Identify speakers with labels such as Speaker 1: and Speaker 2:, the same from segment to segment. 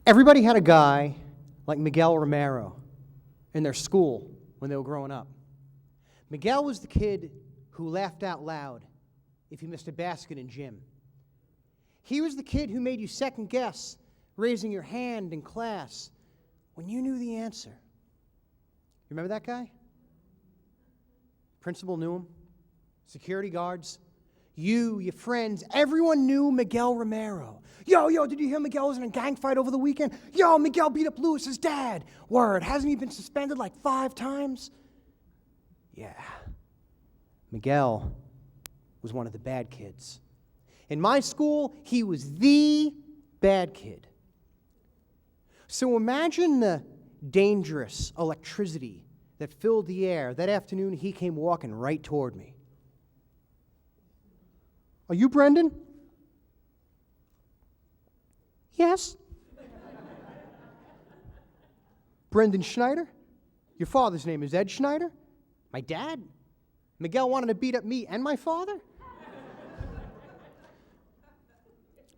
Speaker 1: Everybody had a guy like Miguel Romero in their school when they were growing up. Miguel was the kid who laughed out loud if you missed a basket in gym. He was the kid who made you second guess raising your hand in class when you knew the answer. You remember that guy? Principal knew him. Security guards. You, your friends, everyone knew Miguel Romero. Yo, did you hear Miguel was in a gang fight over the weekend? Yo, Miguel beat up Lewis's dad. Word, hasn't he been suspended like 5 times? Yeah. Miguel was one of the bad kids. In my school, he was the bad kid. So imagine the dangerous electricity that filled the air. That afternoon, he came walking right toward me. Are you Brendyn? Yes. Brendyn Schneider? Your father's name is Ed Schneider? My dad? Miguel wanted to beat up me and my father?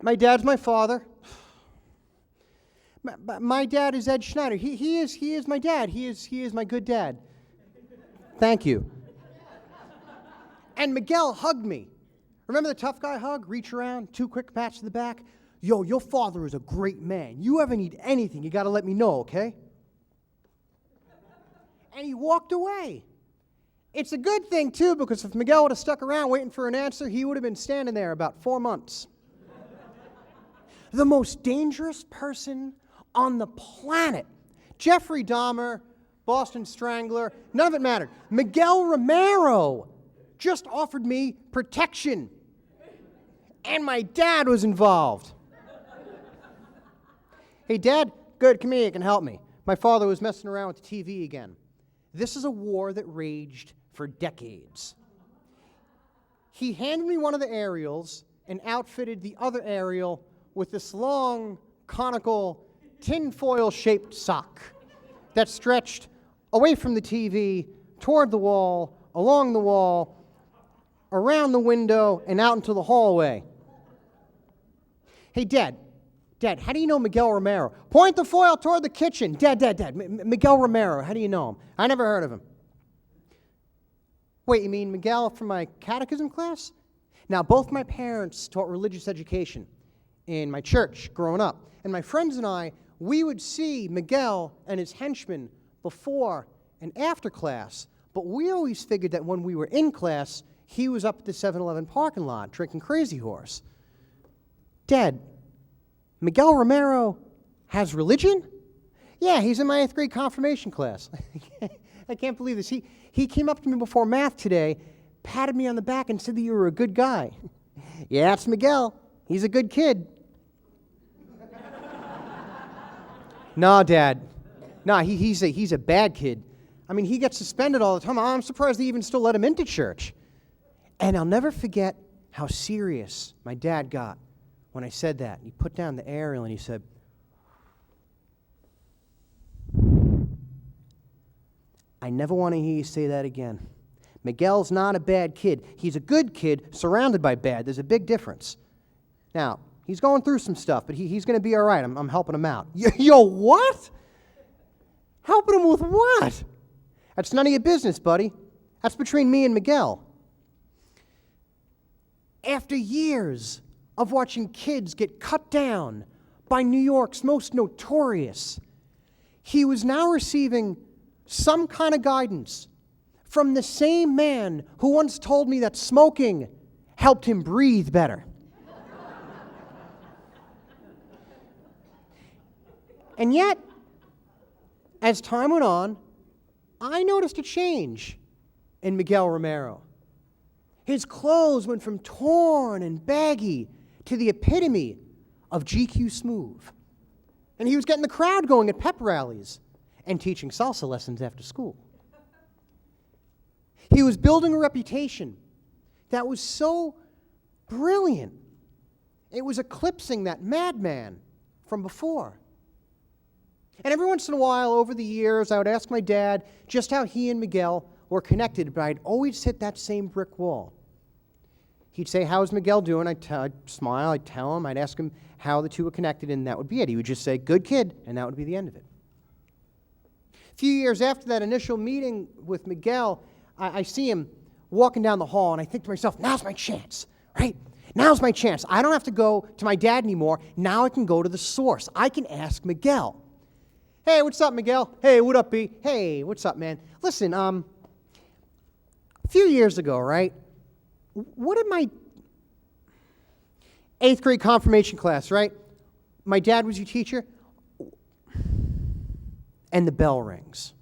Speaker 1: My dad's my father. My dad is Ed Schneider. He is my dad. He is my good dad. Thank you. And Miguel hugged me. Remember the tough guy hug? Reach around, 2 quick pats to the back. Yo, your father is a great man. You ever need anything, you got to let me know, okay? And he walked away. It's a good thing, too, because if Miguel would have stuck around waiting for an answer, he would have been standing there about 4 months. The most dangerous person on the planet. Jeffrey Dahmer, Boston Strangler, none of it mattered. Miguel Romero just offered me protection. And my dad was involved. Hey, Dad, good, come here, you can help me. My father was messing around with the TV again. This is a war that raged for decades. He handed me one of the aerials and outfitted the other aerial with this long, conical, tinfoil-shaped sock that stretched away from the TV, toward the wall, along the wall, around the window, and out into the hallway. Hey, Dad, how do you know Miguel Romero? Point the foil toward the kitchen. Dad, Miguel Romero, how do you know him? I never heard of him. Wait, you mean Miguel from my catechism class? Now, both my parents taught religious education in my church growing up. And my friends and I, we would see Miguel and his henchmen before and after class. But we always figured that when we were in class, he was up at the 7-Eleven parking lot drinking Crazy Horse. Dad, Miguel Romero has religion? Yeah, he's in my 8th grade confirmation class. I can't believe this. He came up to me before math today, patted me on the back, and said that you were a good guy. Yeah, it's Miguel. He's a good kid. No, Dad. No, he's a bad kid. I mean, he gets suspended all the time. I'm surprised they even still let him into church. And I'll never forget how serious my dad got when I said that. He put down the aerial and he said, I never want to hear you say that again. Miguel's not a bad kid. He's a good kid surrounded by bad. There's a big difference. Now, he's going through some stuff, but he's going to be all right. I'm helping him out. Yo, what? Helping him with what? That's none of your business, buddy. That's between me and Miguel. After years of watching kids get cut down by New York's most notorious, he was now receiving some kind of guidance from the same man who once told me that smoking helped him breathe better. And yet, as time went on, I noticed a change in Miguel Romero. His clothes went from torn and baggy to the epitome of GQ smooth. And he was getting the crowd going at pep rallies and teaching salsa lessons after school. He was building a reputation that was so brilliant, it was eclipsing that madman from before. And every once in a while, over the years, I would ask my dad just how he and Miguel were connected, but I'd always hit that same brick wall. He'd say, how's Miguel doing? I'd smile, I'd tell him, I'd ask him how the two were connected, and that would be it. He would just say, good kid, and that would be the end of it. A few years after that initial meeting with Miguel, I see him walking down the hall, and I think to myself, now's my chance, right? Now's my chance. I don't have to go to my dad anymore. Now I can go to the source. I can ask Miguel. Hey, what's up, Miguel? Hey, what up, B? Hey, what's up, man? Listen, a few years ago, right? What did my 8th grade confirmation class, right? My dad was your teacher. And the bell rings.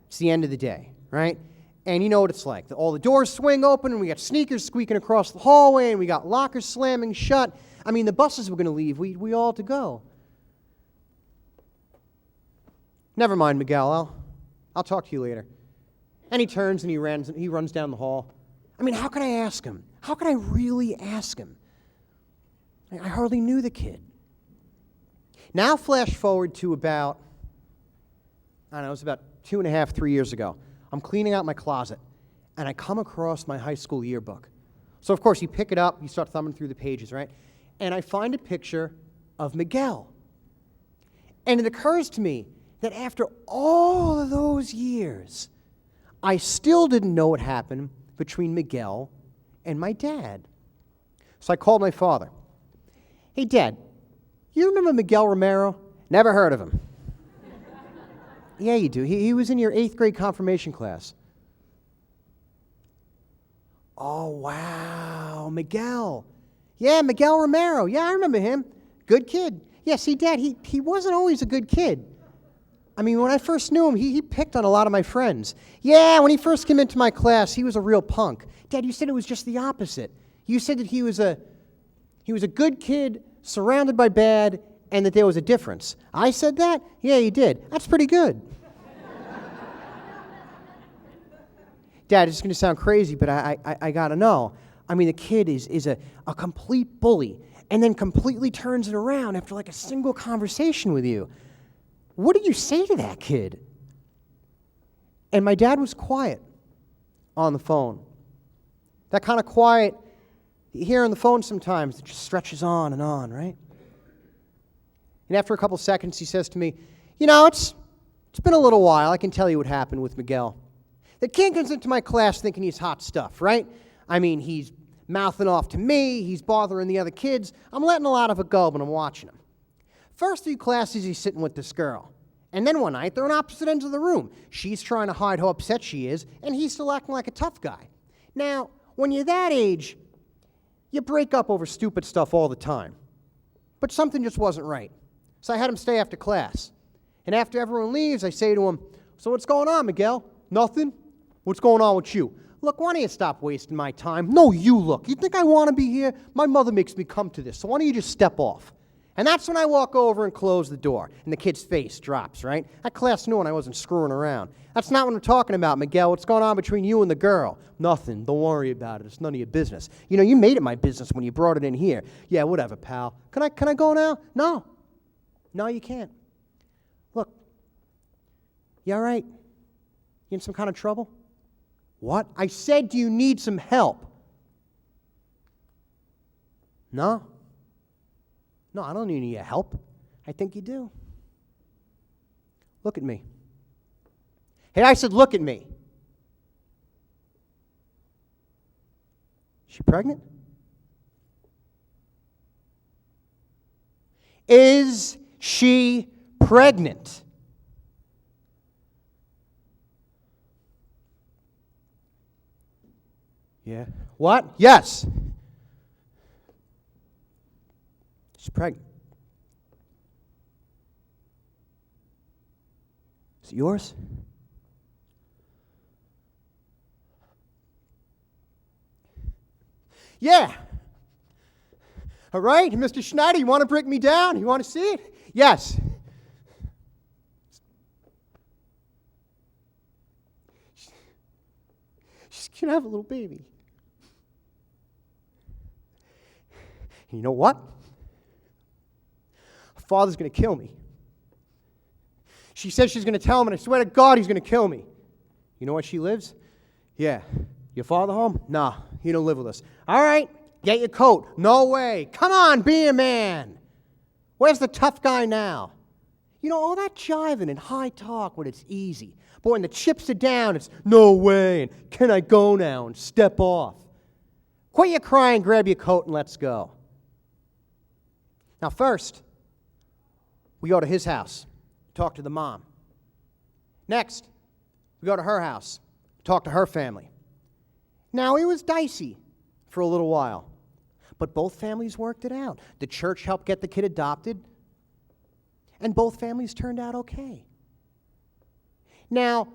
Speaker 1: It's the end of the day, right? And you know what it's like. All the doors swing open, and we got sneakers squeaking across the hallway, and we got lockers slamming shut. I mean, the buses were going to leave. We all had to go. Never mind, Miguel. I'll talk to you later. And he turns and he runs down the hall. I mean, how can I ask him? How can I really ask him? I hardly knew the kid. Now flash forward to about, I don't know, it was about 2.5, 3 years ago. I'm cleaning out my closet, and I come across my high school yearbook. So, of course, you pick it up, you start thumbing through the pages, right? And I find a picture of Miguel. And it occurs to me that after all of those years, I still didn't know what happened between Miguel and my dad. So I called my father. Hey, Dad, you remember Miguel Romero? Never heard of him. Yeah, you do. He was in your 8th grade confirmation class. Oh, wow, Miguel. Yeah, Miguel Romero. Yeah, I remember him. Good kid. Yeah, see, Dad, he wasn't always a good kid. I mean, when I first knew him, he picked on a lot of my friends. Yeah, when he first came into my class, he was a real punk. Dad, you said it was just the opposite. You said that he was a good kid surrounded by bad, and that there was a difference. I said that? Yeah, you did. That's pretty good. Dad, it's going to sound crazy, but I got to know. I mean, the kid is a complete bully, and then completely turns it around after like a single conversation with you. What did you say to that kid? And my dad was quiet on the phone. That kind of quiet you hear on the phone sometimes, it just stretches on, right? And after a couple seconds, he says to me, you know, it's been a little while. I can tell you what happened with Miguel. The kid comes into my class thinking he's hot stuff, right? I mean, he's mouthing off to me. He's bothering the other kids. I'm letting a lot of it go, but I'm watching him. First few classes, he's sitting with this girl. And then one night, they're on opposite ends of the room. She's trying to hide how upset she is, and he's still acting like a tough guy. Now, when you're that age, you break up over stupid stuff all the time. But something just wasn't right. So I had him stay after class. And after everyone leaves, I say to him, so what's going on, Miguel? Nothing? What's going on with you? Look, why don't you stop wasting my time? No, you look. You think I want to be here? My mother makes me come to this, so why don't you just step off? And that's when I walk over and close the door, and the kid's face drops, right? That class knew when I wasn't screwing around. That's not what I'm talking about, Miguel. What's going on between you and the girl? Nothing. Don't worry about it. It's none of your business. You know, you made it my business when you brought it in here. Yeah, whatever, pal. Can I go now? No. No, you can't. Look, you all right? You in some kind of trouble? What? I said, do you need some help? No. No, I don't need any help. I think you do. Look at me. Hey, I said, look at me. Is she pregnant? Is she pregnant? Yeah. What? Yes. She's pregnant. Is it yours? Yeah. All right, Mr. Schneider, you want to break me down? You want to see it? Yes. She's going to have a little baby. And you know what? Her father's going to kill me. She says she's going to tell him, and I swear to God he's going to kill me. You know where she lives? Yeah. Your father home? Nah, he don't live with us. All right, get your coat. No way. Come on, be a man. Where's the tough guy now? You know, all that jiving and high talk when it's easy. But when the chips are down, it's no way, and can I go now, and step off. Quit your crying, grab your coat, and let's go. Now first, we go to his house, talk to the mom. Next, we go to her house, talk to her family. Now, it was dicey for a little while, but both families worked it out. The church helped get the kid adopted, and both families turned out okay. Now,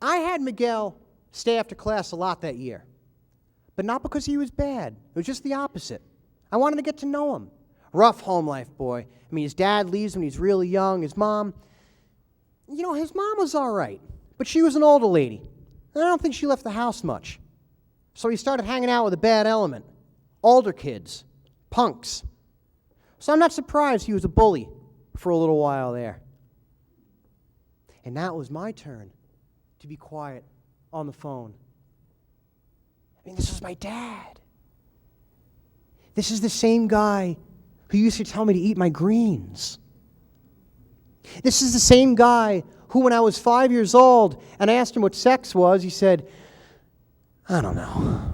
Speaker 1: I had Miguel stay after class a lot that year, but not because he was bad. It was just the opposite. I wanted to get to know him. Rough home life, boy. I mean, his dad leaves when he's really young. His mom, his mom was all right, but she was an older lady, and I don't think she left the house much. So he started hanging out with a bad element, older kids, punks. So I'm not surprised he was a bully for a little while there. And now it was my turn to be quiet on the phone. I mean, this was my dad. This is the same guy who used to tell me to eat my greens. This is the same guy who, when I was 5 years old and I asked him what sex was, he said, I don't know.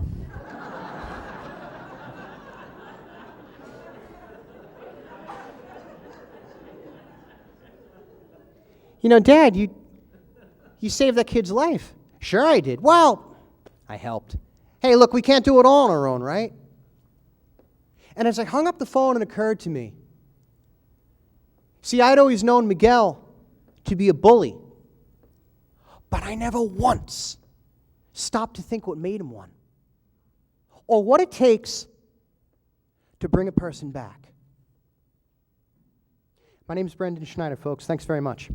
Speaker 1: Dad, you saved that kid's life. Sure I did. Well, I helped. Hey, look, we can't do it all on our own, right? And as I hung up the phone, it occurred to me. See, I'd always known Miguel to be a bully, but I never once stopped to think what made him one, or what it takes to bring a person back. My name's Brendyn Schneider, folks. Thanks very much.